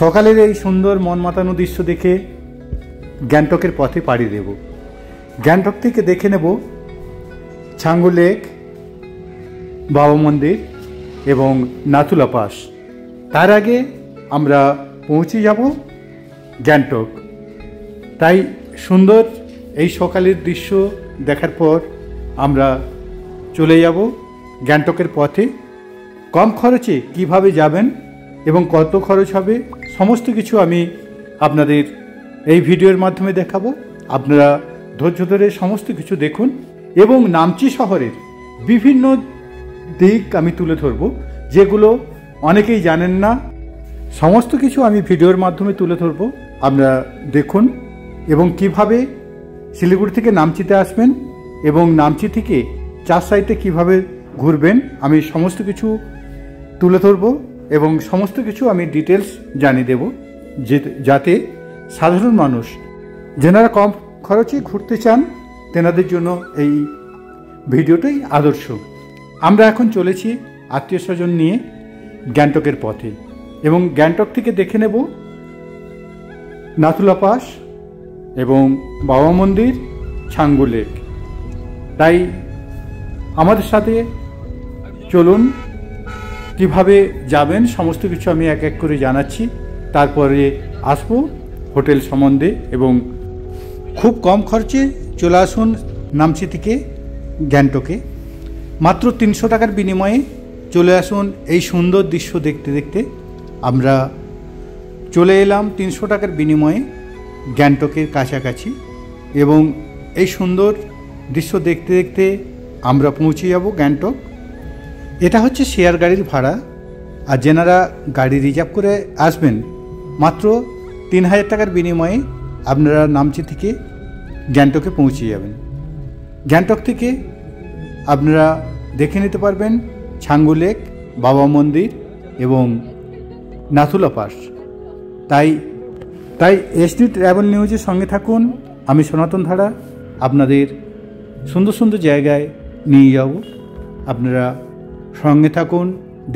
সকালের এই সুন্দর মন মাতানো দৃশ্য দেখে গ্যাংটকের পথে পাড়ি দেব। গ্যাংটক থেকে দেখে নেব ছাঙ্গু লেক, বাবা মন্দির এবং নাথুলা পাস। তার আগে আমরা পৌঁছে যাব গ্যাংটক। তাই সুন্দর এই সকালের দৃশ্য দেখার পর আমরা চলে যাব গ্যাংটকের পথে। কম খরচে কিভাবে যাবেন এবং কত খরচ হবে সমস্ত কিছু আমি আপনাদের এই ভিডিওর মাধ্যমে দেখাবো। আপনারা ধৈর্য ধরে সমস্ত কিছু দেখুন এবং নামচি শহরের বিভিন্ন দিক আমি তুলে ধরব, যেগুলো অনেকেই জানেন না। সমস্ত কিছু আমি ভিডিওর মাধ্যমে তুলে ধরব, আপনারা দেখুন। এবং কিভাবে শিলিগুড়ি থেকে নামচিতে আসবেন এবং নামচি থেকে চার সাইডে কিভাবে ঘুরবেন আমি সমস্ত কিছু তুলে ধরব এবং সমস্ত কিছু আমি ডিটেলস জানিয়ে দেব, যাতে সাধারণ মানুষ যেনারা কম খরচে ঘুরতে চান তেনাদের জন্য এই ভিডিওটাই আদর্শ। আমরা এখন চলেছি আত্মীয় স্বজন নিয়ে গ্যাংটকের পথে এবং গ্যাংটক থেকে দেখে নেব নাথুলা পাস এবং বাবা মন্দির, ছাঙ্গু লেক। তাই আমাদের সাথে চলুন, কিভাবে যাবেন সমস্ত কিছু আমি এক এক করে জানাচ্ছি। তারপরে আসবো হোটেল সম্বন্ধে এবং খুব কম খরচে চলে আসুন নামচি থেকে গ্যাংটকে। মাত্র 300 টাকার বিনিময়ে চলে আসুন এই সুন্দর দৃশ্য দেখতে দেখতে। আমরা চলে এলাম 300 টাকার বিনিময়ে গ্যাংটকের কাছাকাছি এবং এই সুন্দর দৃশ্য দেখতে দেখতে আমরা পৌঁছে যাব গ্যাংটক। এটা হচ্ছে শেয়ার গাড়ির ভাড়া, আর যেনারা গাড়ি রিজার্ভ করে আসবেন মাত্র 3000 টাকার বিনিময়ে আপনারা নামচি থেকে গ্যাংটকে পৌঁছে যাবেন। গ্যাংটক থেকে আপনারা দেখে নিতে পারবেন ছাঙ্গু লেক, বাবা মন্দির এবং নাথুলা পাস। তাই এসডি ট্রাভেল নিউজের সঙ্গে থাকুন। আমি সনাতন ধারা আপনাদের সুন্দর সুন্দর জায়গায় নিয়ে যাব। আপনারা সঙ্গে থাকুন,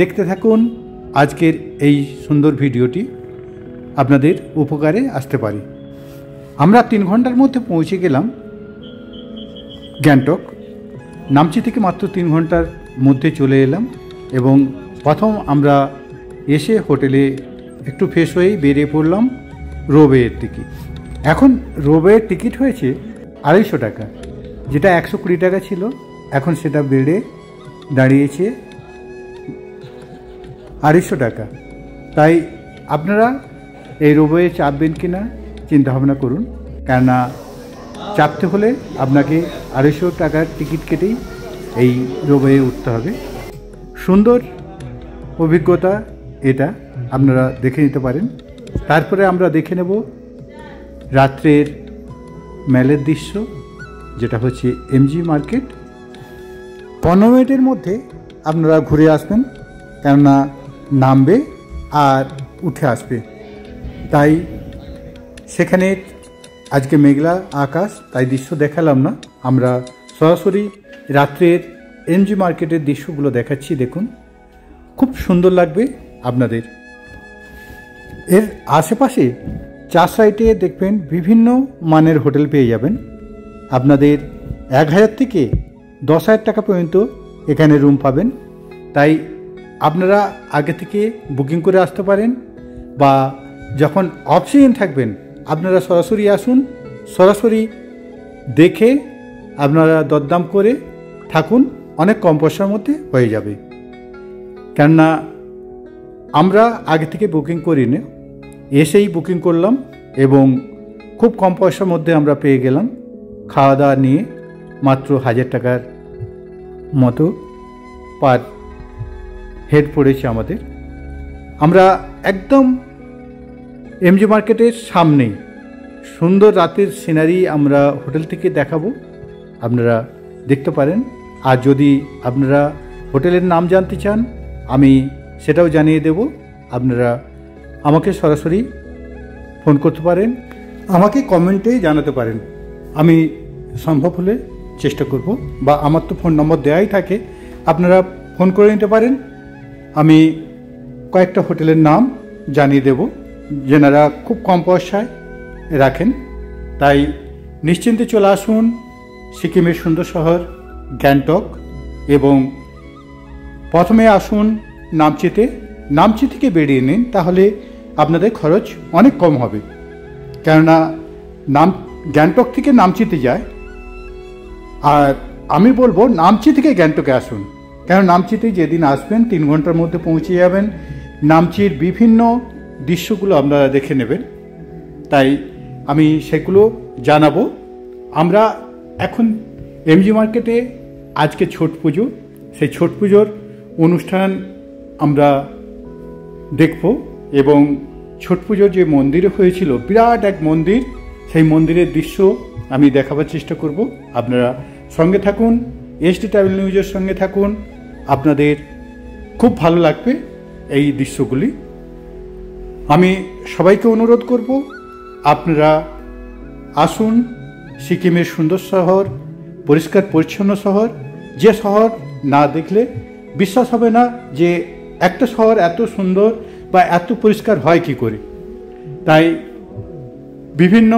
দেখতে থাকুন। আজকের এই সুন্দর ভিডিওটি আপনাদের উপকারে আসতে পারে। আমরা 3 ঘন্টার মধ্যে পৌঁছে গেলাম গ্যাংটক। নামচি থেকে মাত্র 3 ঘন্টার মধ্যে চলে এলাম এবং প্রথম আমরা এসে হোটেলে একটু ফ্রেশ হয়েই বেরিয়ে পড়লাম রোপওয়ের টিকিট। এখন রোপওয়ের টিকিট হয়েছে 250 টাকা, যেটা 120 টাকা ছিল, এখন সেটা বেড়ে দাঁড়িয়েছে 250 টাকা। তাই আপনারা এই রোপওয়ে চাপবেন কি না চিন্তাভাবনা করুন, কেননা চাপতে হলে আপনাকে 250 টাকার টিকিট কেটেই এই রোপওয়ে উঠতে হবে। সুন্দর অভিজ্ঞতা এটা, আপনারা দেখে নিতে পারেন। তারপরে আমরা দেখে নেব রাত্রের মেলের দৃশ্য, যেটা হচ্ছে এমজি মার্কেট। 15 মিনিটের মধ্যে আপনারা ঘুরে আসবেন, কেননা নামবে আর উঠে আসবে। তাই সেখানে আজকে মেঘলা আকাশ, তাই দৃশ্য দেখালাম না। আমরা সরাসরি রাত্রের এমজি মার্কেটের দৃশ্যগুলো দেখাচ্ছি, দেখুন খুব সুন্দর লাগবে আপনাদের। এর আশেপাশে 4 সাইডে দেখবেন বিভিন্ন মানের হোটেল পেয়ে যাবেন। আপনাদের 1000 থেকে 10,000 টাকা পর্যন্ত এখানে রুম পাবেন। তাই আপনারা আগে থেকে বুকিং করে আসতে পারেন, বা যখন অফ সিজন থাকবেন আপনারা সরাসরি আসুন, সরাসরি দেখে আপনারা দরদাম করে থাকুন, অনেক কম পয়সার মধ্যে হয়ে যাবে। কেননা আমরা আগে থেকে বুকিং করি না, এসেই বুকিং করলাম এবং খুব কম পয়সার মধ্যে আমরা পেয়ে গেলাম। খাওয়া দাওয়া নিয়ে মাত্র 1000 টাকার মতো পার হেড পড়েছে আমাদের। আমরা একদম এমজি মার্কেটের সামনেই সুন্দর রাতের সিনারি আমরা হোটেল থেকে দেখাবো, আপনারা দেখতে পারেন। আর যদি আপনারা হোটেলের নাম জানতে চান আমি সেটাও জানিয়ে দেব। আপনারা আমাকে সরাসরি ফোন করতে পারেন, আমাকে কমেন্টে জানাতে পারেন, আমি সম্ভব হলে চেষ্টা করব, বা আমার তো ফোন নম্বর দেওয়াই থাকে, আপনারা ফোন করে নিতে পারেন। আমি কয়েকটা হোটেলের নাম জানিয়ে দেব যেনারা খুব কম পয়সায় রাখেন। তাই নিশ্চিন্তে চলে আসুন সিকিমের সুন্দর শহর গ্যাংটক, এবং প্রথমে আসুন নামচিতে। নামচি থেকে বেরিয়ে নিন, তাহলে আপনাদের খরচ অনেক কম হবে। কেননা গ্যাংটক থেকে নামচিতে যায়, আর আমি বলবো নামচি থেকে গ্যাংটকে আসুন। কারণ নামচিতে যেদিন আসবেন 3 ঘন্টার মধ্যে পৌঁছে যাবেন। নামচির বিভিন্ন দৃশ্যগুলো আপনারা দেখে নেবেন, তাই আমি সেগুলো জানাবো। আমরা এখন এমজি মার্কেটে আজকে ছট পুজো, সেই ছট পুজোর অনুষ্ঠান আমরা দেখব, এবং ছট পুজোর যে মন্দিরে হয়েছিল, বিরাট এক মন্দির, সেই মন্দিরের দৃশ্য আমি দেখাবার চেষ্টা করব। আপনারা সঙ্গে থাকুন, এসডি ট্রাভেল নিউজের সঙ্গে থাকুন, আপনাদের খুব ভালো লাগবে এই দৃশ্যগুলি। আমি সবাইকে অনুরোধ করব, আপনারা আসুন সিকিমের সুন্দর শহর, পরিষ্কার পরিচ্ছন্ন শহর, যে শহর না দেখলে বিশ্বাস হবে না যে একটা শহর এত সুন্দর বা এত পরিষ্কার হয় কি করে। তাই বিভিন্ন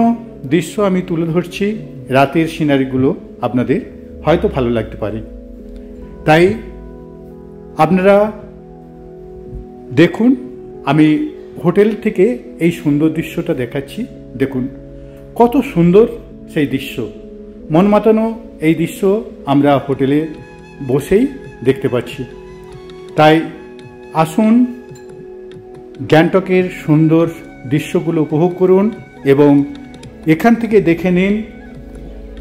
দৃশ্য আমি তুলে ধরছি, রাতের সিনারিগুলো আপনাদের হয়তো ভালো লাগতে পারে। তাই আপনারা দেখুন, আমি হোটেল থেকে এই সুন্দর দৃশ্যটা দেখাচ্ছি। দেখুন কত সুন্দর সেই দৃশ্য, মন মাতানো এই দৃশ্য আমরা হোটেলে বসেই দেখতে পাচ্ছি। তাই আসুন গ্যাংটকের সুন্দর দৃশ্যগুলো উপভোগ করুন, এবং এখান থেকে দেখে নিন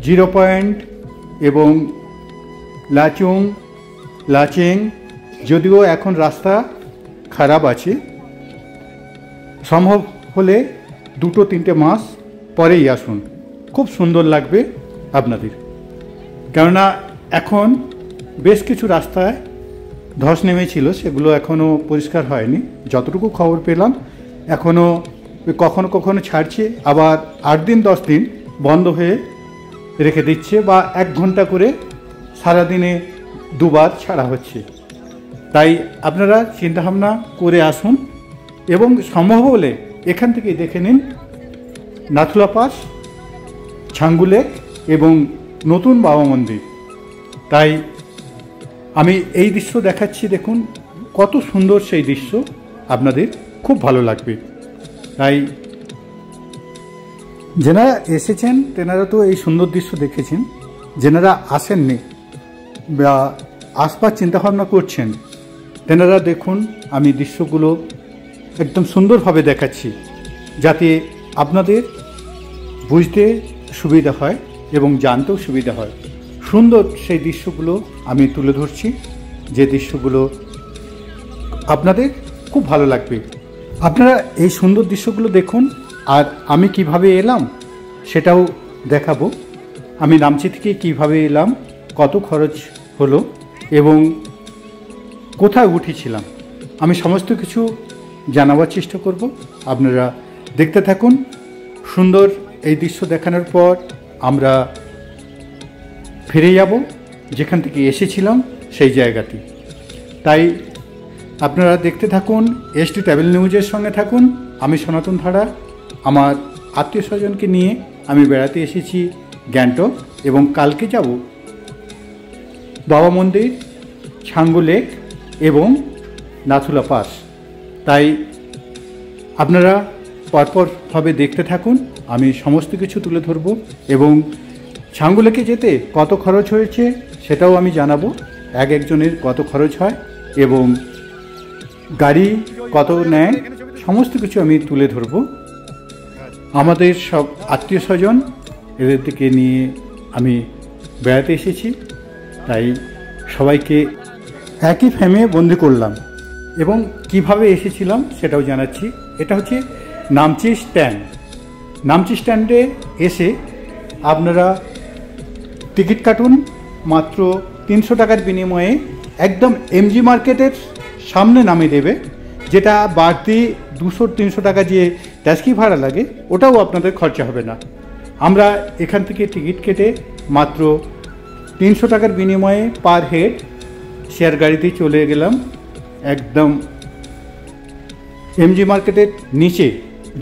0 পয়েন্ট এবং লাচেং। যদিও এখন রাস্তা খারাপ আছে, সম্ভব হলে 2-3 মাস পরেই আসুন, খুব সুন্দর লাগবে আপনাদের। কেননা এখন বেশ কিছু রাস্তায় ধস নেমেছিল, সেগুলো এখনও পরিষ্কার হয়নি। যতটুকু খবর পেলাম এখনও কখনো কখনো ছাড়ছে, আবার 8 দিন 10 দিন বন্ধ হয়ে রেখে দিচ্ছে, বা 1 ঘন্টা করে সারাদিনে 2 বার ছাড়া হচ্ছে। তাই আপনারা চিন্তাভাবনা করে আসুন, এবং সম্ভব হলে এখান থেকে দেখে নিন নাথুলা পাস, ছাঙ্গু লেক এবং নতুন বাবা মন্দির। তাই আমি এই দৃশ্য দেখাচ্ছি, দেখুন কত সুন্দর সেই দৃশ্য, আপনাদের খুব ভালো লাগবে। তাই যেনারা এসেছেন তেনারা তো এই সুন্দর দৃশ্য দেখেছেন, যেনারা আসেননি বা আসবার চিন্তাভাবনা করছেন তেনারা দেখুন আমি দৃশ্যগুলো একদম সুন্দরভাবে দেখাচ্ছি, যাতে আপনাদের বুঝতে সুবিধা হয় এবং জানতেও সুবিধা হয়। সুন্দর সেই দৃশ্যগুলো আমি তুলে ধরছি, যে দৃশ্যগুলো আপনাদের খুব ভালো লাগবে। আপনারা এই সুন্দর দৃশ্যগুলো দেখুন, আর আমি কিভাবে এলাম সেটাও দেখাবো। আমি নামচি থেকে কিভাবে এলাম, কত খরচ হলো এবং কোথায় উঠেছিলাম, আমি সমস্ত কিছু জানাবার চেষ্টা করব। আপনারা দেখতে থাকুন। সুন্দর এই দৃশ্য দেখানোর পর আমরা ফিরে যাব যেখান থেকে এসেছিলাম সেই জায়গাটি। তাই আপনারা দেখতে থাকুন, এসডি ট্রাভেল নিউজের সঙ্গে থাকুন। আমি সনাতন ধারা, আমার আত্মীয় স্বজনকে নিয়ে আমি বেড়াতে এসেছি গ্যাংটক, এবং কালকে যাব বাবা মন্দির, ছাঙ্গু লেক এবং নাথুলা পাস। তাই আপনারা পরপরভাবে দেখতে থাকুন, আমি সমস্ত কিছু তুলে ধরব, এবং ছাঙ্গু লেকে যেতে কত খরচ হয়েছে সেটাও আমি জানাবো, একজনের কত খরচ হয় এবং গাড়ি কত নেয়, সমস্ত কিছু আমি তুলে ধরব। আমাদের সব আত্মীয় স্বজন এদের থেকে নিয়ে আমি বেড়াতে এসেছি, তাই সবাইকে একই ফ্রেমে বন্দি করলাম, এবং কিভাবে এসেছিলাম সেটাও জানাচ্ছি। এটা হচ্ছে নামচি স্ট্যান্ড। নামচি স্ট্যান্ডে এসে আপনারা টিকিট কাটুন, মাত্র 300 টাকার বিনিময়ে একদম এমজি মার্কেটের সামনে নামিয়ে দেবে। যেটা বাড়তি 200-300 টাকা যে ট্যাক্সি ভাড়া লাগে ওটাও আপনাদের খরচা হবে না। আমরা এখান থেকে টিকিট কেটে মাত্র 300 টাকার বিনিময়ে পার হেড শেয়ার গাড়িতেই চলে গেলাম একদম এমজি মার্কেটের নিচে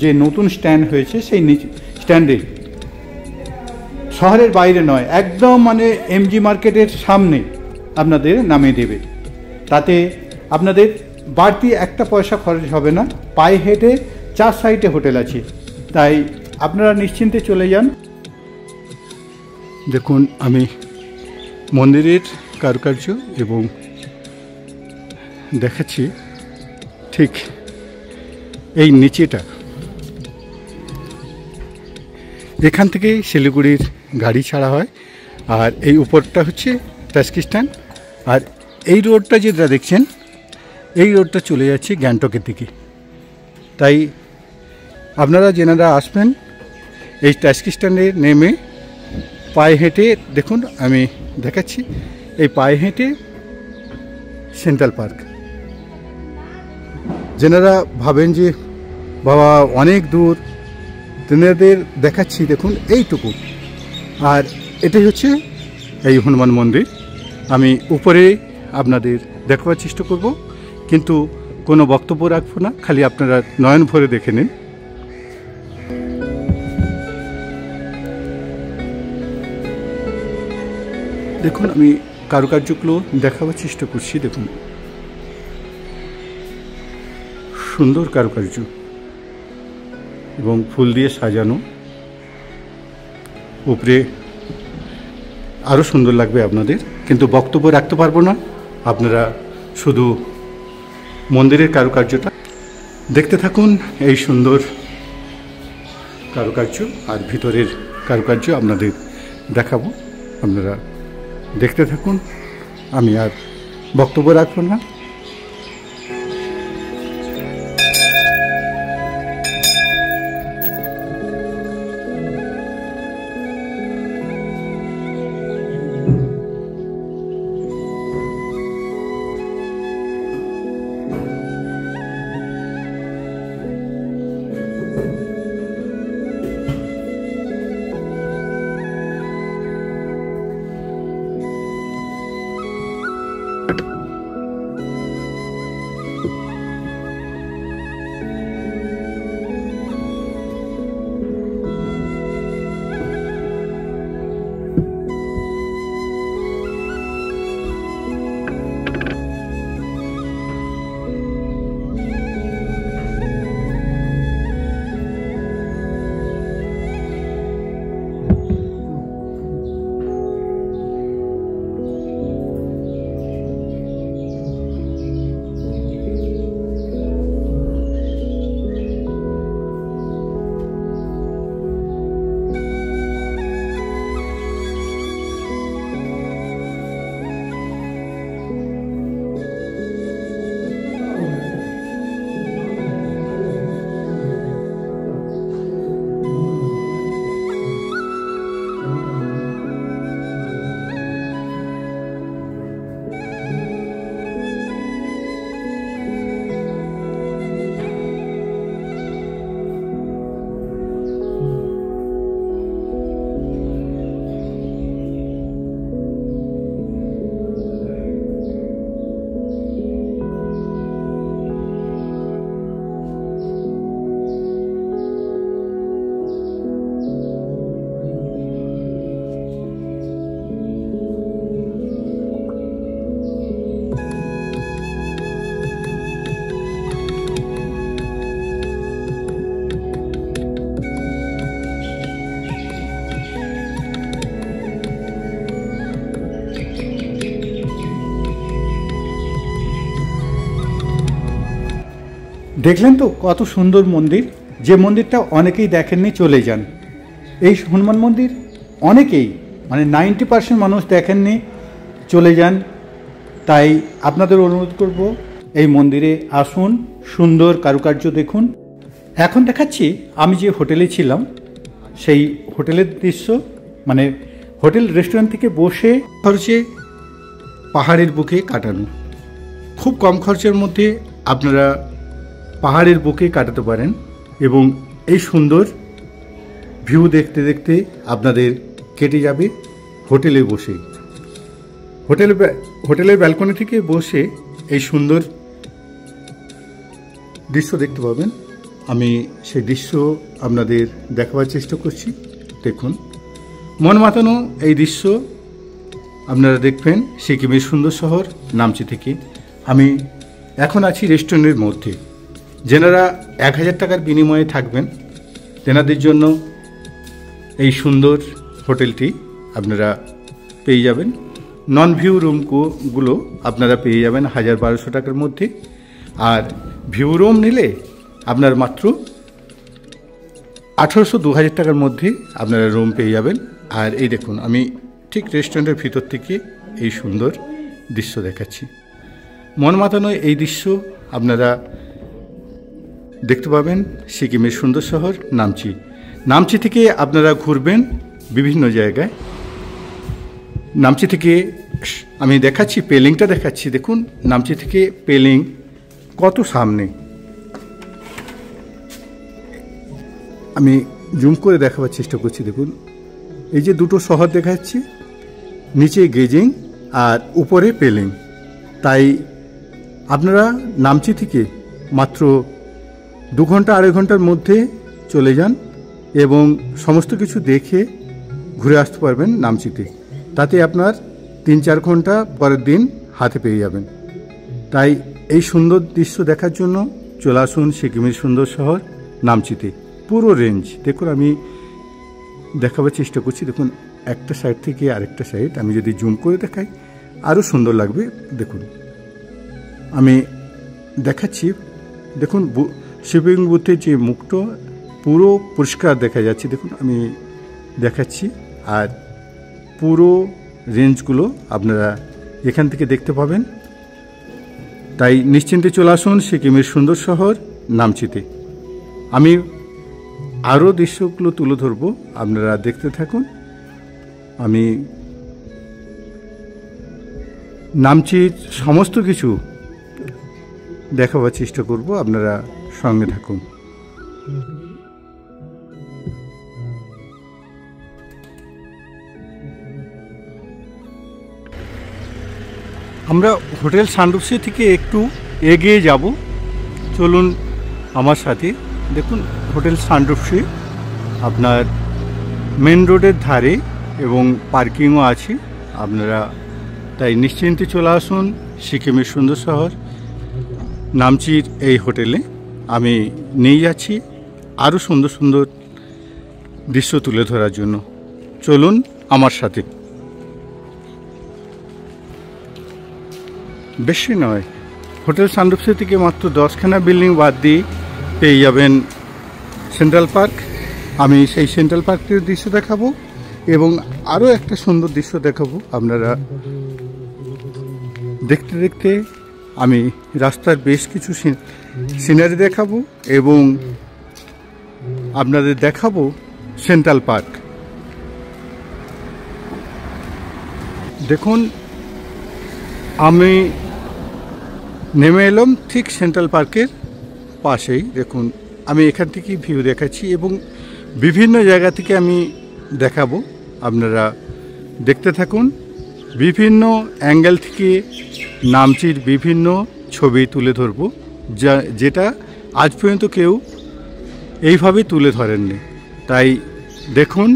যে নতুন স্ট্যান্ড হয়েছে সেই স্ট্যান্ডে, শহরের বাইরে নয়, একদম মানে এমজি মার্কেটের সামনে আপনাদের নামিয়ে দেবে। তাতে আপনাদের বাড়তি একটা পয়সা খরচ হবে না। পায়ে হেঁটে 4 সাইডে হোটেল আছে, তাই আপনারা নিশ্চিন্তে চলে যান। দেখুন আমি মন্দিরের কারুকার্য এবং দেখাচ্ছি ঠিক এই নিচেটা, এখান থেকে শিলিগুড়ির গাড়ি ছাড়া হয়, আর এই উপরটা হচ্ছে তাস্কিস্তান, আর এই রোডটা যেটা দেখছেন এই রোডটা চলে যাচ্ছে গ্যাংটকের দিকে। তাই আপনারা যেনারা আসবেন এই তাস্কিস্তানে নেমে পায়ে হেঁটে, দেখুন আমি দেখাচ্ছি, এই পায়ে হেঁটে সেন্ট্রাল পার্ক। যেনারা ভাবেন যে বাবা অনেক দূর, তেনাদের দেখাচ্ছি দেখুন এইটুকু। আর এটাই হচ্ছে এই হনুমান মন্দির। আমি উপরে আপনাদের দেখাবার চেষ্টা করব, কিন্তু কোনো বক্তব্য রাখবো না, খালি আপনারা নয়ন ভরে দেখে নিন। দেখুন আমি কারুকার্যগুলো দেখাবার চেষ্টা করছি। দেখুন সুন্দর কারুকার্য এবং ফুল দিয়ে সাজানো, উপরে আরও সুন্দর লাগবে আপনাদের, কিন্তু বক্তব্য রাখতে পারবো না। আপনারা শুধু মন্দিরের কারুকার্যটা দেখতে থাকুন। এই সুন্দর কারুকার্য আর ভিতরের কারুকার্য আপনাদের দেখাবো, আপনারা দেখতে থাকুন। আমি আর বক্তব্য রাখবো না। দেখলেন তো কত সুন্দর মন্দির, যে মন্দিরটা অনেকেই দেখেননি, চলে যান। এই হনুমান মন্দির অনেকেই মানে 90% মানুষ দেখেননি, চলে যান। তাই আপনাদের অনুরোধ করব এই মন্দিরে আসুন, সুন্দর কারুকার্য দেখুন। এখন দেখাচ্ছি আমি যে হোটেলে ছিলাম সেই হোটেলের দৃশ্য, মানে হোটেল রেস্টুরেন্ট থেকে বসে খরচে পাহাড়ের বুকে কাটানো। খুব কম খরচের মধ্যে আপনারা পাহাড়ের বুকে কাটাতে পারেন এবং এই সুন্দর ভিউ দেখতে দেখতে আপনাদের কেটে যাবে হোটেলে বসে। হোটেলের ব্যালকনি থেকে বসে এই সুন্দর দৃশ্য দেখতে পাবেন। আমি সেই দৃশ্য আপনাদের দেখাবার চেষ্টা করছি। দেখুন, মন মাতানো এই দৃশ্য আপনারা দেখবেন সিকিমের সুন্দর শহর নামচি থেকে। আমি এখন আছি রেস্টুরেন্টের মধ্যে। যেনারা 1000 টাকার বিনিময়ে থাকবেন তেনাদের জন্য এই সুন্দর হোটেলটি আপনারা পেয়ে যাবেন। নন ভিউ রুমগুলো আপনারা পেয়ে যাবেন 1200 টাকার মধ্যে। আর ভিউ রুম নিলে আপনার মাত্র 1800-2000 টাকার মধ্যে আপনারা রুম পেয়ে যাবেন। আর এই দেখুন, আমি ঠিক রেস্টুরেন্টের ভিতর থেকে এই সুন্দর দৃশ্য দেখাচ্ছি। মন মাতানো এই দৃশ্য আপনারা দেখতে পাবেন সিকিমের সুন্দর শহর নামচি। নামচি থেকে আপনারা ঘুরবেন বিভিন্ন জায়গায়। নামচি থেকে আমি দেখাচ্ছি, পেলিংটা দেখাচ্ছি। দেখুন নামচি থেকে পেলিং কত সামনে, আমি জুম করে দেখাবার চেষ্টা করছি। দেখুন, এই যে দুটো শহর দেখা যাচ্ছে, নিচে গেজিং আর উপরে পেলিং। তাই আপনারা নামচি থেকে মাত্র 2 ঘন্টা 2.5 ঘন্টার মধ্যে চলে যান এবং সমস্ত কিছু দেখে ঘুরে আসতে পারবেন নামচিতে। তাতে আপনার 3-4 ঘন্টা পরের দিন হাতে পেয়ে যাবেন। তাই এই সুন্দর দৃশ্য দেখার জন্য চলে আসুন সিকিমের সুন্দর শহর নামচিতে। পুরো রেঞ্জ দেখুন, আমি দেখাবার চেষ্টা করছি। দেখুন, একটা সাইড থেকে আরেকটা সাইড আমি যদি জুম করে দেখাই আরও সুন্দর লাগবে। দেখুন, আমি দেখাচ্ছি। দেখুন, শিপিং বুথের যে মুখটা পুরো পরিষ্কার দেখা যাচ্ছে। দেখুন, আমি দেখাচ্ছি। আর পুরো রেঞ্জগুলো আপনারা এখান থেকে দেখতে পাবেন। তাই নিশ্চিন্তে চলে আসুন সিকিমের সুন্দর শহর নামচিতে। আমি আরও দৃশ্যগুলো তুলে ধরব, আপনারা দেখতে থাকুন। আমি নামচির সমস্ত কিছু দেখাবার চেষ্টা করব, আপনারা সঙ্গে থাকুন। আমরা হোটেল সানরূপসি থেকে একটু এগিয়ে যাব, চলুন আমার সাথে। দেখুন, হোটেল সানরূপসি আপনার মেন রোডের ধারে এবং পার্কিংও আছে আপনারা। তাই নিশ্চিন্তে চলে আসুন সিকিমের সুন্দর শহর নামচির এই হোটেলে। আমি নিয়ে যাচ্ছি আরও সুন্দর সুন্দর দৃশ্য তুলে ধরার জন্য। চলুন আমার সাথে। বেশি নয়, হোটেল সানরূপসি থেকে মাত্র 10খানা বিল্ডিং বাদ দিয়ে পেয়ে যাবেন সেন্ট্রাল পার্ক। আমি সেই সেন্ট্রাল পার্কের দৃশ্য দেখাবো এবং আরও একটা সুন্দর দৃশ্য দেখাবো। আপনারা দেখতে দেখতে আমি রাস্তার বেশ কিছু সিনারি দেখাবো এবং আপনাদের দেখাবো সেন্ট্রাল পার্ক। দেখুন, আমি নেমে এলাম ঠিক সেন্ট্রাল পার্কের পাশেই। দেখুন, আমি এখান থেকে ভিউ দেখাচ্ছি এবং বিভিন্ন জায়গা থেকে আমি দেখাবো, আপনারা দেখতে থাকুন। বিভিন্ন অ্যাঙ্গেল থেকে নামচির বিভিন্ন ছবি তুলে ধরবো, যেটা আজ পর্যন্ত কেউ এইভাবে তুলে ধরেননি। তাই দেখুন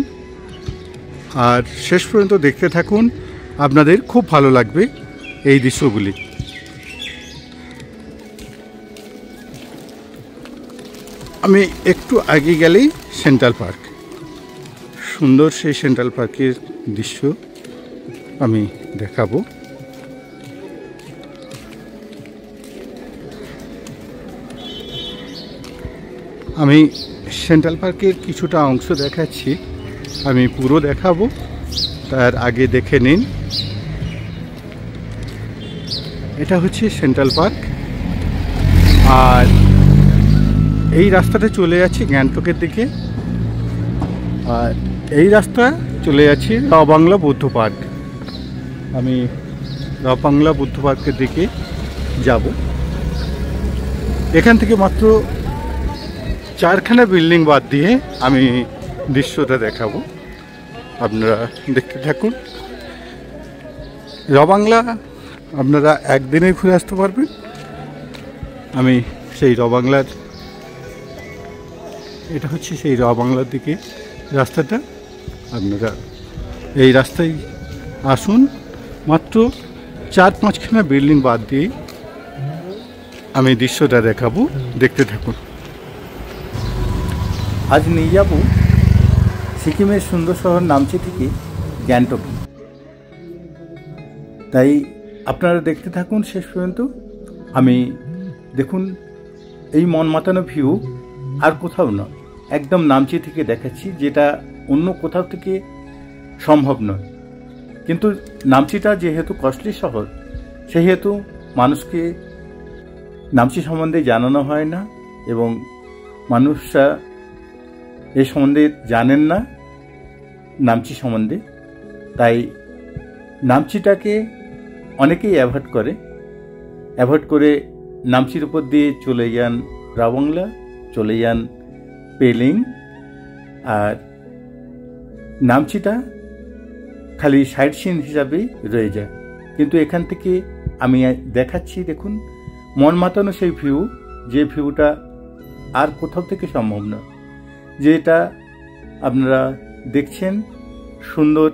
আর শেষ পর্যন্ত দেখতে থাকুন, আপনাদের খুব ভালো লাগবে এই দৃশ্যগুলি। আমি একটু আগে গেলেই সেন্ট্রাল পার্ক, সুন্দর সেই সেন্ট্রাল পার্কের দৃশ্য আমি দেখাবো। আমি সেন্ট্রাল পার্কের কিছুটা অংশ দেখাচ্ছি, আমি পুরো দেখাবো, তার আগে দেখে নিন। এটা হচ্ছে সেন্ট্রাল পার্ক আর এই রাস্তাটা চলে যাচ্ছে গ্যাংটকের দিকে। আর এই রাস্তা চলে যাচ্ছে রাওবাংলা বুদ্ধ পার্ক। আমি রাওবাংলা বুদ্ধ পার্কের দিকে যাব। এখান থেকে মাত্র 4খানা বিল্ডিং বাদ দিয়ে আমি দৃশ্যটা দেখাবো, আপনারা দেখতে থাকুন। রাওবাংলা আপনারা একদিনে ঘুরে আসতে পারবেন। আমি সেই রাওবাংলার এটা হচ্ছে সেই র বাংলার দিকে রাস্তাটা। আপনারা এই রাস্তায় আসুন, মাত্র 4-5খানা বিল্ডিং বাদ দিয়ে আমি দৃশ্যটা দেখাবো, দেখতে থাকুন। আজ নিয়ে যাব সিকিমের সুন্দর শহর নামচি থেকে গ্যাংটক। তাই আপনারা দেখতে থাকুন শেষ পর্যন্ত। আমি দেখুন এই মন মাতানো ভিউ আর কোথাও নয়, একদম নামচি থেকে দেখাচ্ছি, যেটা অন্য কোথাও থেকে সম্ভব নয়। কিন্তু নামচিটা যেহেতু কস্টলি শহর, সেহেতু মানুষকে নামচি সম্বন্ধে জানানো হয় না এবং মানুষরা এই সম্বন্ধে জানেন না নামচি সম্বন্ধে। তাই নামচিটাকে অনেকেই অ্যাভয়েড করে নামচির উপর দিয়ে চলে যান রা বাংলা, চলে যান পেলিং, আর নামচিটা খালি সাইট সিন হিসাবেই রয়ে যায়। কিন্তু এখান থেকে আমি দেখাচ্ছি, দেখুন মন মাতানো সেই ভিউ, যে ভিউটা আর কোথাও থেকে সম্ভব নয়। যেটা আপনারা দেখছেন সুন্দর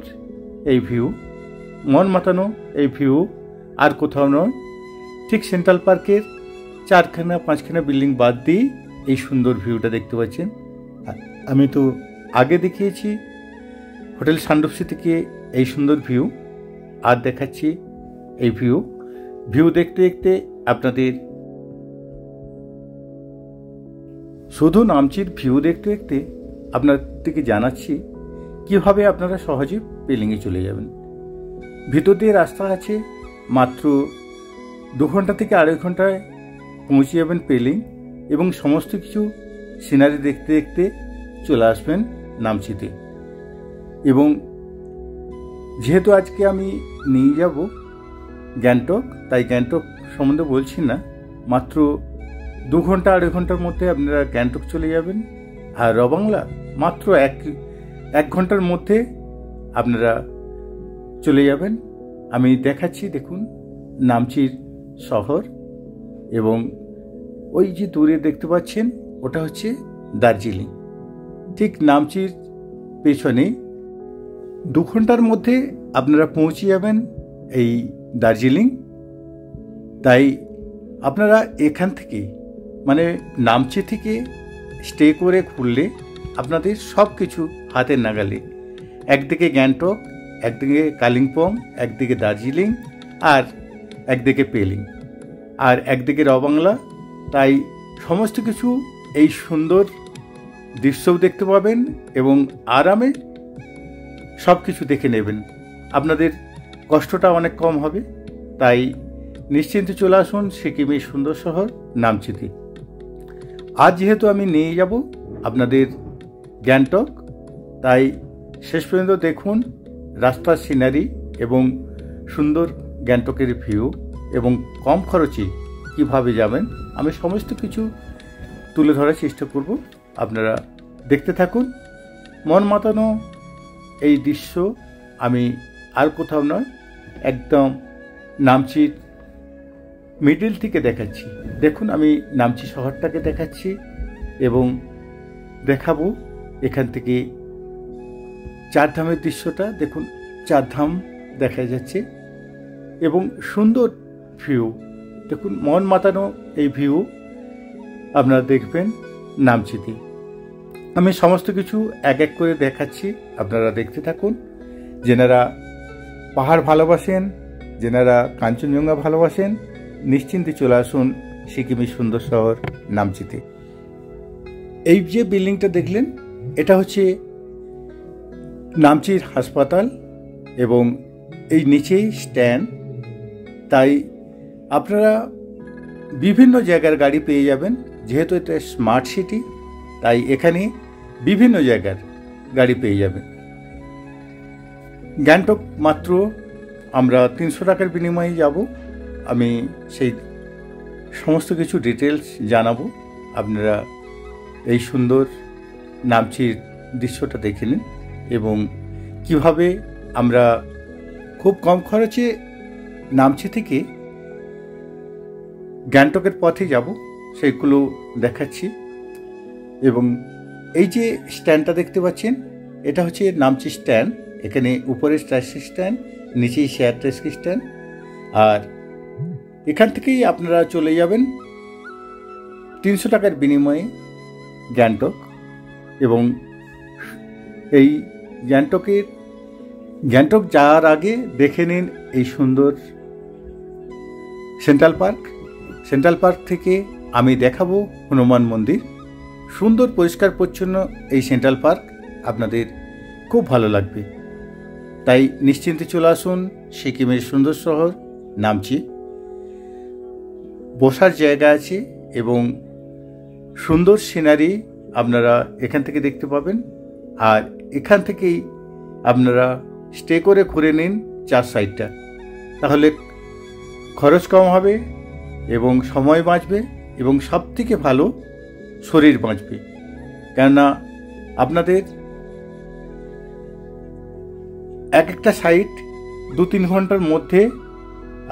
এই ভিউ, মন মাতানো এই ভিউ আর কোথাও নয়। ঠিক সেন্ট্রাল পার্কের 4-5খানা বিল্ডিং বাদ দিয়ে এই সুন্দর ভিউটা দেখতে পাচ্ছেন। আমি তো আগে দেখিয়েছি হোটেল সানডুপসি থেকে এই সুন্দর ভিউ, আর দেখাচ্ছি এই ভিউ দেখতে দেখতে আপনাদের শুধু নামচির ভিউ দেখতে দেখতে আপনাদেরকে জানাচ্ছি কীভাবে আপনারা সহজে পেলিংয়ে চলে যাবেন। ভিতর দিয়ে রাস্তা আছে, মাত্র 2 ঘন্টা থেকে 2.5 ঘন্টায় পৌঁছে যাবেন পেলিং, এবং সমস্ত কিছু সিনারি দেখতে দেখতে চলে আসবেন নামচিতে। এবং যেহেতু আজকে আমি নিয়ে যাব গ্যাংটক, তাই গ্যাংটক সম্বন্ধে বলছি না। মাত্র 2 ঘন্টা 2.5 ঘন্টার মধ্যে আপনারা গ্যাংটক চলে যাবেন, আর র বাংলা মাত্র 1 ঘন্টার মধ্যে আপনারা চলে যাবেন। আমি দেখাচ্ছি, দেখুন নামচির শহর, এবং ওই যে দূরে দেখতে পাচ্ছেন ওটা হচ্ছে দার্জিলিং। ঠিক নামচির পেছনে 2 ঘন্টার মধ্যে আপনারা পৌঁছে যাবেন এই দার্জিলিং। তাই আপনারা এখান থেকে মানে নামচি থেকে স্টে করে ঘুরলে আপনাদের সব কিছু হাতের নাগালে, একদিকে গ্যাংটক, একদিকে কালিম্পং, একদিকে দার্জিলিং, আর একদিকে পেলিং, আর একদিকে র বাংলা। তাই সমস্ত কিছু এই সুন্দর দৃশ্যও দেখতে পাবেন এবং আরামে সব কিছু দেখে নেবেন। আপনাদের কষ্টটা অনেক কম হবে। তাই নিশ্চিন্তে চলে আসুন সিকিমের সুন্দর শহর নামচিতে। আজ যেহেতু আমি নিয়ে যাব আপনাদের গ্যাংটক, তাই শেষ পর্যন্ত দেখুন রাস্তার সিনারি এবং সুন্দর গ্যাংটকের ভিউ, এবং কম খরচে কিভাবে যাবেন আমি সমস্ত কিছু তুলে ধরার চেষ্টা করব। আপনারা দেখতে থাকুন। মন মাতানো এই দৃশ্য আমি আর কোথাও নয়, একদম নামচির মিডিল থেকে দেখাচ্ছি। দেখুন আমি নামচি শহরটাকে দেখাচ্ছি এবং দেখাবো এখান থেকে 4 ধামের দৃশ্যটা। দেখুন 4 ধাম দেখা যাচ্ছে এবং সুন্দর ভিউ। দেখুন মন মাতানো এই ভিউ আপনারা দেখবেন নামচিতে। আমি সমস্ত কিছু এক এক করে দেখাচ্ছি, আপনারা দেখতে থাকুন। যেনারা পাহাড় ভালোবাসেন, যেনারা কাঞ্চনজঙ্ঘা ভালোবাসেন, নিশ্চিন্তে চলে আসুন সিকিমের সুন্দর শহর নামচিতে। এই যে বিল্ডিংটা দেখলেন, এটা হচ্ছে নামচির হাসপাতাল এবং এই নিচেই স্ট্যান্ড। তাই আপনারা বিভিন্ন জায়গার গাড়ি পেয়ে যাবেন। যেহেতু এটা স্মার্ট সিটি, তাই এখানে বিভিন্ন জায়গার গাড়ি পেয়ে যাবেন। গ্যাংটক মাত্র আমরা 300 টাকার বিনিময়ে যাব। আমি সেই সমস্ত কিছু ডিটেলস জানাবো। আপনারা এই সুন্দর নামচির দৃশ্যটা দেখে নিন এবং কিভাবে আমরা খুব কম খরচে নামচি থেকে গ্যাংটকের পথে যাব সেগুলো দেখাচ্ছি। এবং এই যে স্ট্যান্ডটা দেখতে পাচ্ছেন, এটা হচ্ছে নামচি স্ট্যান্ড। এখানে উপরে ট্যাক্সি স্ট্যান্ড, নিচেই শেয়ার ট্যাক্সি স্ট্যান্ড। আর এখান থেকেই আপনারা চলে যাবেন 300 টাকার বিনিময়ে গ্যাংটক। এবং এই গ্যাংটক যাওয়ার আগে দেখে নিন এই সুন্দর সেন্ট্রাল পার্ক। সেন্ট্রাল পার্ক থেকে আমি দেখাবো হনুমান মন্দির। সুন্দর পরিষ্কার পরিচ্ছন্ন এই সেন্ট্রাল পার্ক আপনাদের খুব ভালো লাগবে। তাই নিশ্চিন্তে চলে আসুন সিকিমের সুন্দর শহর নামচি। বসার জায়গা আছে এবং সুন্দর সিনারি আপনারা এখান থেকে দেখতে পাবেন। আর এখান থেকেই আপনারা স্টে করে ঘুরে নিন 4 সাইডটা, তাহলে খরচ কম হবে এবং সময় বাঁচবে এবং সবথেকে ভালো শরীর বাঁচবে। কেননা আপনাদের একটা সাইট 2-3 ঘন্টার মধ্যে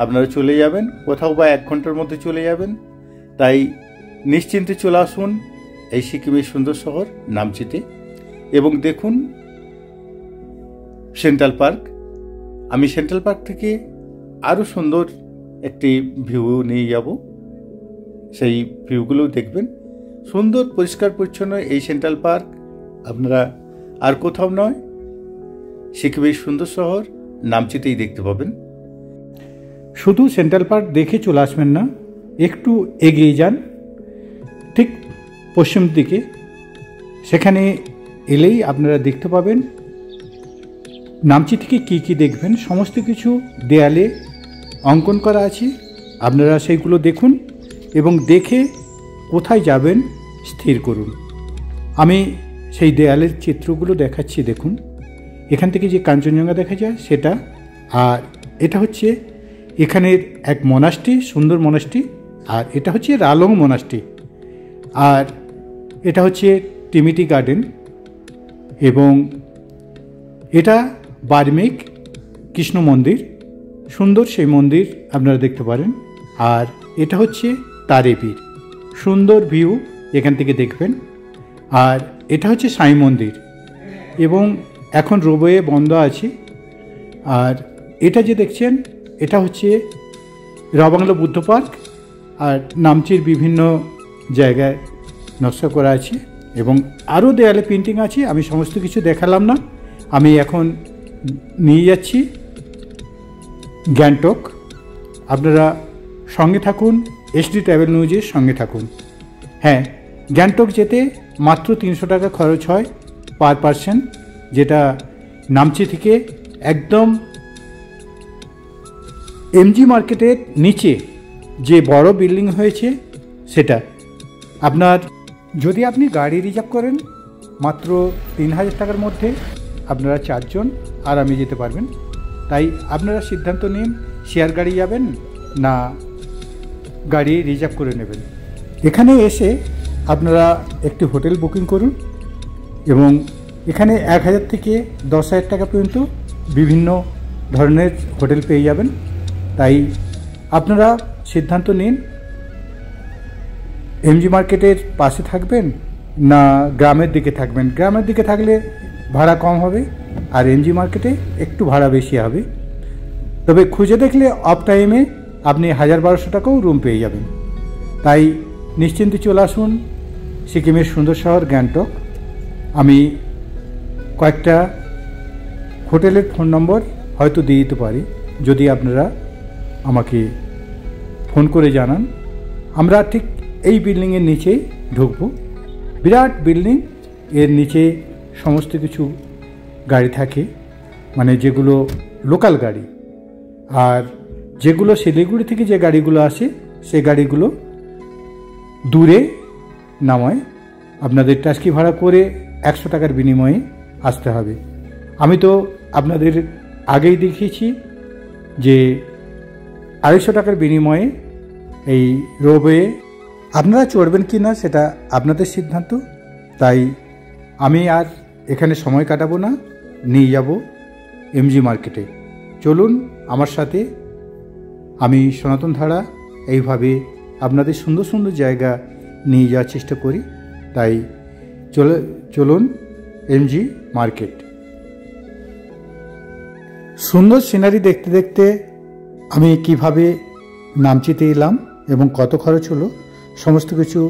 আপনারা চলে যাবেন, কোথাও বা 1 ঘন্টার মধ্যে চলে যাবেন। তাই নিশ্চিন্তে চলে আসুন এই সিকিমের সুন্দর শহর নামচিতে এবং দেখুন সেন্ট্রাল পার্ক। আমি সেন্ট্রাল পার্ক থেকে আরও সুন্দর একটি ভিউ নিয়ে যাব, সেই ভিউগুলো দেখবেন। সুন্দর পরিষ্কার পরিচ্ছন্ন এই সেন্ট্রাল পার্ক আপনারা আর কোথাও নয়, সিকিমের সুন্দর শহর নামচিতেই দেখতে পাবেন। শুধু সেন্ট্রাল পার্ক দেখে চলে আসবেন না, একটু এগিয়ে যান ঠিক পশ্চিম দিকে। সেখানে এলেই আপনারা দেখতে পাবেন নামচি থেকে কী কী দেখবেন সমস্ত কিছু দেয়ালে অঙ্কন করা আছে। আপনারা সেইগুলো দেখুন এবং দেখে কোথায় যাবেন স্থির করুন। আমি সেই দেয়ালের চিত্রগুলো দেখাচ্ছি, দেখুন। এখান থেকে যে কাঞ্চনজঙ্ঘা দেখা যায় সেটা, আর এটা হচ্ছে এখানের এক মনাস্ট্রি, সুন্দর মনাস্ট্রি। আর এটা হচ্ছে রালং মনাস্ট্রি। আর এটা হচ্ছে টিমিটি গার্ডেন এবং এটা বার্মিক কৃষ্ণ মন্দির, সুন্দর সেই মন্দির আপনারা দেখতে পারেন। আর এটা হচ্ছে তারেপীর, সুন্দর ভিউ এখান থেকে দেখবেন। আর এটা হচ্ছে সাই মন্দির এবং এখন রোবওয়ে বন্ধ আছে। আর এটা যে দেখছেন এটা হচ্ছে রাবাংলা বুদ্ধ পার্ক। আর নামচির বিভিন্ন জায়গায় নকশা করা আছে এবং আরও দেয়ালে পেন্টিং আছে। আমি সমস্ত কিছু দেখালাম না, আমি এখন নিয়ে যাচ্ছি গ্যাংটক। আপনারা সঙ্গে থাকুন, এসডি ট্রাভেল নিউজের সঙ্গে থাকুন। হ্যাঁ, গ্যাংটক যেতে মাত্র 300 টাকা খরচ হয় পার পারসন, যেটা নামচি থেকে একদম এমজি মার্কেটের নিচে যে বড় বিল্ডিং হয়েছে সেটা। আপনার যদি আপনি গাড়ি রিজার্ভ করেন মাত্র 3000 টাকার মধ্যে আপনারা 4 জন আরামে যেতে পারবেন। তাই আপনারা সিদ্ধান্ত নিন শেয়ার গাড়ি যাবেন না গাড়ি রিজার্ভ করে নেবেন। এখানে এসে আপনারা একটি হোটেল বুকিং করুন এবং এখানে 1000 থেকে 10,000 টাকা পর্যন্ত বিভিন্ন ধরনের হোটেল পেয়ে যাবেন। তাই আপনারা সিদ্ধান্ত নিন এমজি মার্কেটের পাশে থাকবেন না গ্রামের দিকে থাকবেন। গ্রামের দিকে থাকলে ভাড়া কম হবে আর এমজি মার্কেটে একটু ভাড়া বেশি হবে। তবে খুঁজে দেখলে অফ টাইমে আপনি 1000-1200 টাকাও রুম পেয়ে যাবেন। তাই নিশ্চিন্তে চলে আসুন সিকিমের সুন্দর শহর গ্যাংটক। আমি কয়েকটা হোটেলের ফোন নম্বর হয়তো দিয়ে দিতে পারি, যদি আপনারা আমাকে ফোন করে জানান। আমরা ঠিক এই বিল্ডিংয়ের নিচেই ঢুকব। বিরাট বিল্ডিং, এর নিচে সমস্ত কিছু গাড়ি থাকে, মানে যেগুলো লোকাল গাড়ি। আর যেগুলো শিলিগুড়ি থেকে যে গাড়িগুলো আসে সে গাড়িগুলো দূরে নামায়। আপনাদের ট্যাক্সি ভাড়া করে 100 টাকার বিনিময়ে আসতে হবে। আমি তো আপনাদের আগেই দেখিয়েছি যে 250 টাকার বিনিময়ে এই রোপওয়ে আপনারা চড়বেন কি না সেটা আপনাদের সিদ্ধান্ত। তাই আমি আর এখানে সময় কাটাবো না, নিয়ে যাব এমজি মার্কেটে। চলুন আমার সাথে। আমি সনাতন ধারা এইভাবে আপনাদের সুন্দর সুন্দর জায়গা নিয়ে যাওয়ার চেষ্টা করি। তাই চলুন এমজি মার্কেট। সুন্দর সিনারি দেখতে দেখতে আমি কিভাবে নামচিতে এলাম এবং কত খরচ হলো সমস্ত কিছু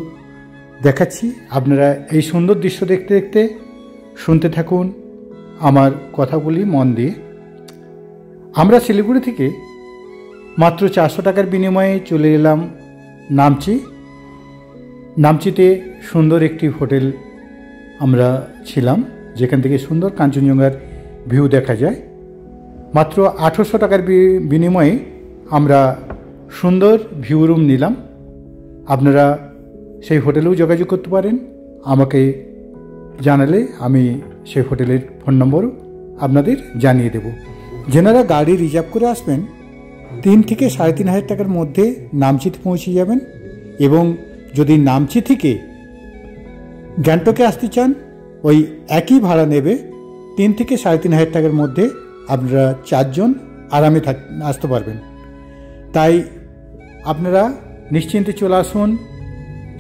দেখাচ্ছি। আপনারা এই সুন্দর দৃশ্য দেখতে দেখতে শুনতে থাকুন আমার কথাগুলি মন দিয়ে। আমরা শিলিগুড়ি থেকে মাত্র 400 টাকার বিনিময়ে চলে এলাম নামচি। নামচিতে সুন্দর একটি হোটেল আমরা ছিলাম, যেখান থেকে সুন্দর কাঞ্চনজঙ্ঘার ভিউ দেখা যায়। মাত্র 800 টাকার বিনিময়ে আমরা সুন্দর ভিউ রুম নিলাম। আপনারা সেই হোটেলেও যোগাযোগ করতে পারেন, আমাকে জানালে আমি সেই হোটেলের ফোন নম্বরও আপনাদের জানিয়ে দেব। যেনারা গাড়ি রিজার্ভ করে আসবেন 3 থেকে 3,500 টাকার মধ্যে নামচিতে পৌঁছে যাবেন, এবং যদি নামচি থেকে গ্যাংটকে আসতে চান ওই একই ভাড়া নেবে। 3 থেকে 3,500 টাকার মধ্যে আপনারা 4 জন আরামে আসতে পারবেন। তাই আপনারা নিশ্চিন্তে চলে আসুন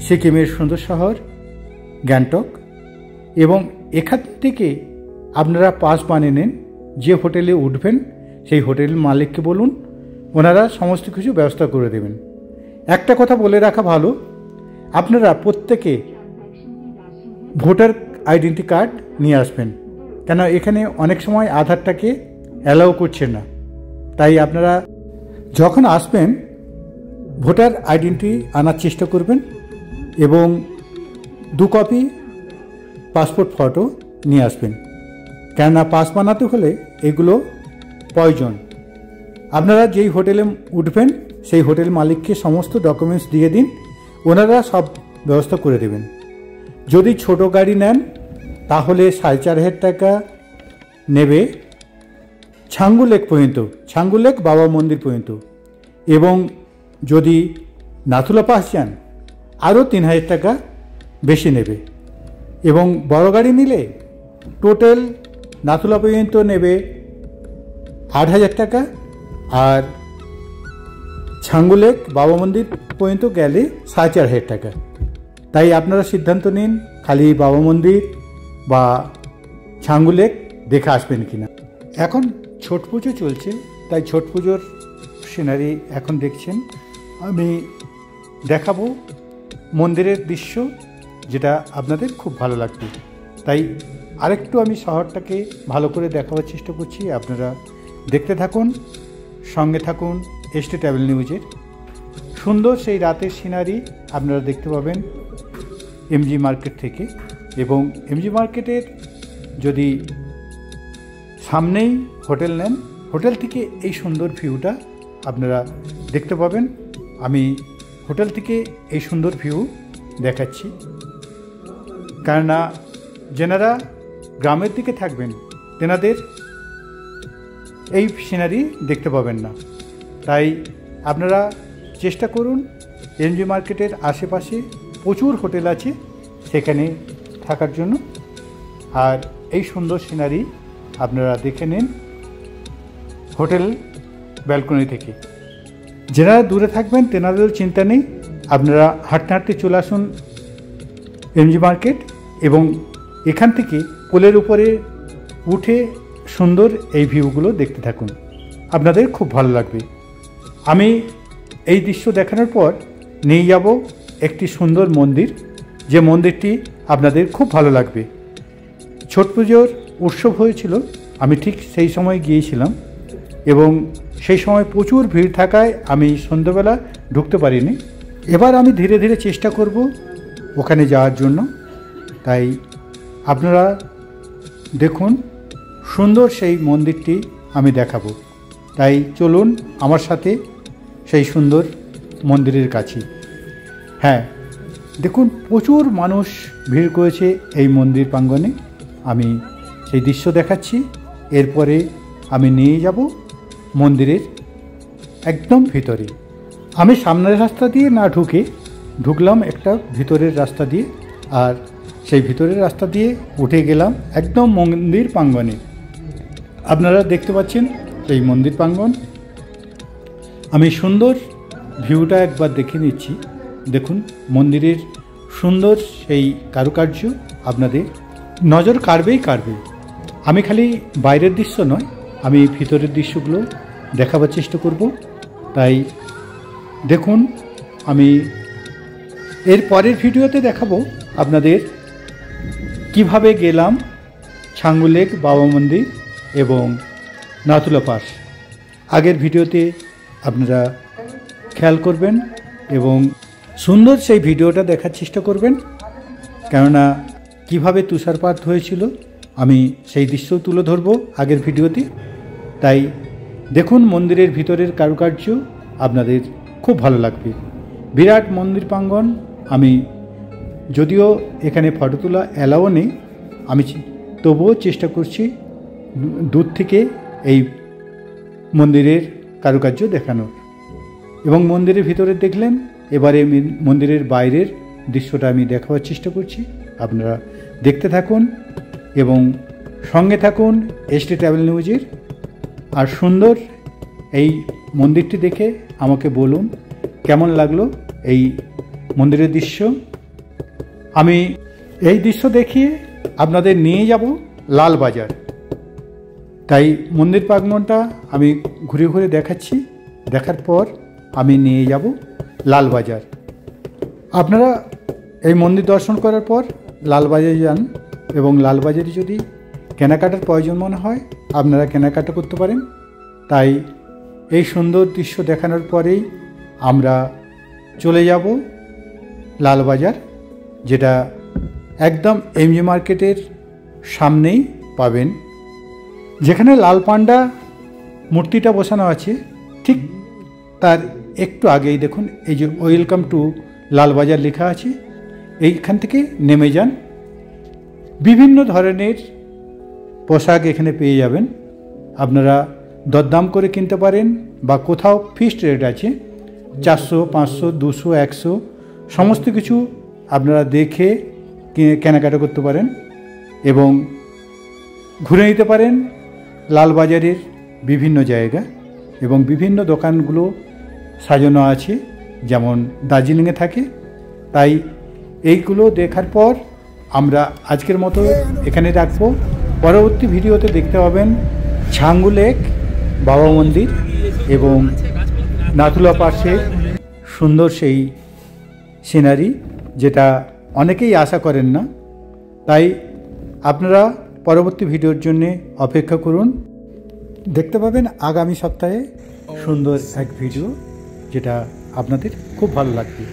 সিকিমের সুন্দর শহর গ্যাংটক, এবং এখান থেকে আপনারা পাস বানিয়ে নেন। যে হোটেলে উঠবেন সেই হোটেলের মালিককে বলুন, ওনারা সমস্ত কিছু ব্যবস্থা করে দেবেন। একটা কথা বলে রাখা ভালো, আপনারা প্রত্যেকে ভোটার আইডেন্টি কার্ড নিয়ে আসবেন, কেন এখানে অনেক সময় আধারটাকে অ্যালাউ করছে না। তাই আপনারা যখন আসবেন ভোটার আইডেন্টি আনার চেষ্টা করবেন, এবং 2 কপি পাসপোর্ট ফটো নিয়ে আসবেন, কেননা পাস বানাতে হলে এগুলো প্রয়োজন। আপনারা যেই হোটেলে উঠবেন সেই হোটেল মালিককে সমস্ত ডকুমেন্টস দিয়ে দিন, ওনারা সব ব্যবস্থা করে দেবেন। যদি ছোট গাড়ি নেন তাহলে 4,500 টাকা নেবে ছাঙ্গু লেক পর্যন্ত, ছাঙ্গু লেক বাবা মন্দির পর্যন্ত, এবং যদি নাথুলা পাস যান আরও 3,000 টাকা বেশি নেবে, এবং বড় গাড়ি নিলে টোটাল নাথুলা পর্যন্ত নেবে 8,000 টাকা, আর ছাঙ্গু লেক বাবা মন্দির পর্যন্ত গেলে 4,500 টাকা। তাই আপনারা সিদ্ধান্ত নিন খালি বাবা মন্দির বা ছাঙ্গু লেক দেখে আসবেন কিনা। এখন ছট পুজো চলছে, তাই ছট পুজোর সিনারি এখন দেখছেন। আমি দেখাবো মন্দিরের দৃশ্য, যেটা আপনাদের খুব ভালো লাগবে। তাই আরেকটু আমি শহরটাকে ভালো করে দেখাবার চেষ্টা করছি, আপনারা দেখতে থাকুন, সঙ্গে থাকুন এসটি ট্রাভেল নিউজের। সুন্দর সেই রাতের সিনারি আপনারা দেখতে পাবেন এমজি মার্কেট থেকে, এবং এমজি মার্কেটের যদি সামনেই হোটেল নেন, হোটেল থেকে এই সুন্দর ভিউটা আপনারা দেখতে পাবেন। আমি হোটেল থেকে এই সুন্দর ভিউ দেখাচ্ছি, কেননা যেনারা গ্রামের দিকে থাকবেন তেনাদের এই সিনারি দেখতে পাবেন না। তাই আপনারা চেষ্টা করুন, এমজি মার্কেটের আশেপাশে প্রচুর হোটেল আছে সেখানে থাকার জন্য, আর এই সুন্দর সিনারি আপনারা দেখে নিন হোটেল ব্যালকনি থেকে। যারা দূরে থাকবেন তেনাদেরও চিন্তা নেই, আপনারা হাঁটতে হাঁটতে চলে আসুন এমজি মার্কেট, এবং এখান থেকে পোলের উপরে উঠে সুন্দর এই ভিউগুলো দেখতে থাকুন, আপনাদের খুব ভালো লাগবে। আমি এই দৃশ্য দেখানোর পর নিয়ে যাব একটি সুন্দর মন্দির, যে মন্দিরটি আপনাদের খুব ভালো লাগবে। ছট পুজোর উৎসব হয়েছিল, আমি ঠিক সেই সময় গিয়েছিলাম, এবং সেই সময় প্রচুর ভিড় থাকায় আমি সন্ধ্যাবেলা ঢুকতে পারিনি। এবার আমি ধীরে ধীরে চেষ্টা করব ওখানে যাওয়ার জন্য। তাই আপনারা দেখুন সুন্দর সেই মন্দিরটি আমি দেখাবো। তাই চলুন আমার সাথে সেই সুন্দর মন্দিরের কাছে। হ্যাঁ, দেখুন প্রচুর মানুষ ভিড় করেছে এই মন্দির প্রাঙ্গণে। আমি সেই দৃশ্য দেখাচ্ছি, এরপরে আমি নিয়ে যাব মন্দিরের একদম ভিতরে। আমি সামনের রাস্তা দিয়ে না ঢুকলাম একটা ভিতরের রাস্তা দিয়ে, আর সেই ভিতরের রাস্তা দিয়ে উঠে গেলাম একদম মন্দির প্রাঙ্গণে। আপনারা দেখতে পাচ্ছেন এই মন্দির প্রাঙ্গণ। আমি সুন্দর ভিউটা একবার দেখে নিচ্ছি। দেখুন মন্দিরের সুন্দর সেই কারুকার্য আপনাদের নজর কাড়বেই কাড়বে। আমি খালি বাইরের দৃশ্য নয়, আমি ভিতরের দৃশ্যগুলো দেখাবার চেষ্টা করব। তাই দেখুন, আমি এর পরের ভিডিওতে দেখাবো আপনাদের কিভাবে গেলাম ছাঙ্গু লেক, বাবা মন্দির এবং নাথুলা পাস। আগের ভিডিওতে আপনারা খেয়াল করবেন এবং সুন্দর সেই ভিডিওটা দেখার চেষ্টা করবেন, কেননা কিভাবে তুষারপাত হয়েছিল আমি সেই দৃশ্যও তুলে ধরবো আগের ভিডিওতে। তাই দেখুন, মন্দিরের ভিতরের কারুকার্য আপনাদের খুব ভালো লাগবে। বিরাট মন্দির প্রাঙ্গণ। আমি যদিও এখানে ফটো তোলা অ্যালাও নেই, আমি তবুও চেষ্টা করছি দূর থেকে এই মন্দিরের কারুকার্য দেখানোর। এবং মন্দিরের ভিতরে দেখলেন, এবারে মন্দিরের বাইরের দৃশ্যটা আমি দেখাবার চেষ্টা করছি। আপনারা দেখতে থাকুন এবং সঙ্গে থাকুন এসটি ট্রাভেল নিউজের। আর সুন্দর এই মন্দিরটি দেখে আমাকে বলুন কেমন লাগলো এই মন্দিরের দৃশ্য। আমি এই দৃশ্য দেখিয়ে আপনাদের নিয়ে যাব লালবাজার। তাই মন্দির প্রাঙ্গণটা আমি ঘুরে ঘুরে দেখাচ্ছি, দেখার পর আমি নিয়ে যাব লালবাজার। আপনারা এই মন্দির দর্শন করার পর লালবাজারে যান এবং লালবাজারে যদি কেনাকাটার প্রয়োজন মনে হয় আপনারা কেনাকাটা করতে পারেন। তাই এই সুন্দর দৃশ্য দেখানোর পরেই আমরা চলে যাব লালবাজার, যেটা একদম এমজি মার্কেটের সামনেই পাবেন। যেখানে লাল পান্ডা মূর্তিটা বসানো আছে ঠিক তার একটু আগেই দেখুন এই যে ওয়েলকাম টু লালবাজার লেখা আছে। এইখান থেকে নেমে যান, বিভিন্ন ধরনের পোশাক এখানে পেয়ে যাবেন। আপনারা দরদাম করে কিনতে পারেন বা কোথাও ফিক্সড রেট আছে 400, 500, 200, 100 সমস্ত কিছু আপনারা দেখে কেনাকাটা করতে পারেন এবং ঘুরে নিতে পারেন লালবাজারের বিভিন্ন জায়গা। এবং বিভিন্ন দোকানগুলো সাজানো আছে যেমন দার্জিলিংয়ে থাকে। তাই এইগুলো দেখার পর আমরা আজকের মতো এখানে রাখবো। পরবর্তী ভিডিওতে দেখতে পাবেন ছাঙ্গু লেক, বাবা মন্দির এবং নাথুলা পাসের সুন্দর সেই সিনারি, যেটা অনেকেই আশা করেন না। তাই আপনারা পরবর্তী ভিডিওর জন্যে অপেক্ষা করুন। দেখতে পাবেন আগামী সপ্তাহে সুন্দর এক ভিডিও, যেটা আপনাদের খুব ভালো লাগবে।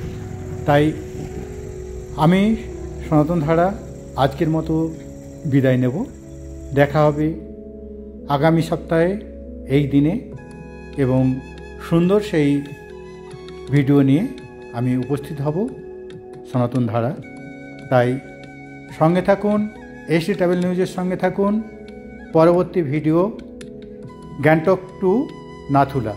তাই আমি সনাতন ধারা আজকের মতো বিদায় নেব। দেখা হবে আগামী সপ্তাহে এই দিনে এবং সুন্দর সেই ভিডিও নিয়ে আমি উপস্থিত হব সনাতন ধারা। তাই সঙ্গে থাকুন, এসটি ট্রাভেল নিউজের সঙ্গে থাকুন। পরবর্তী ভিডিও গ্যাংটক টু নাথুলা।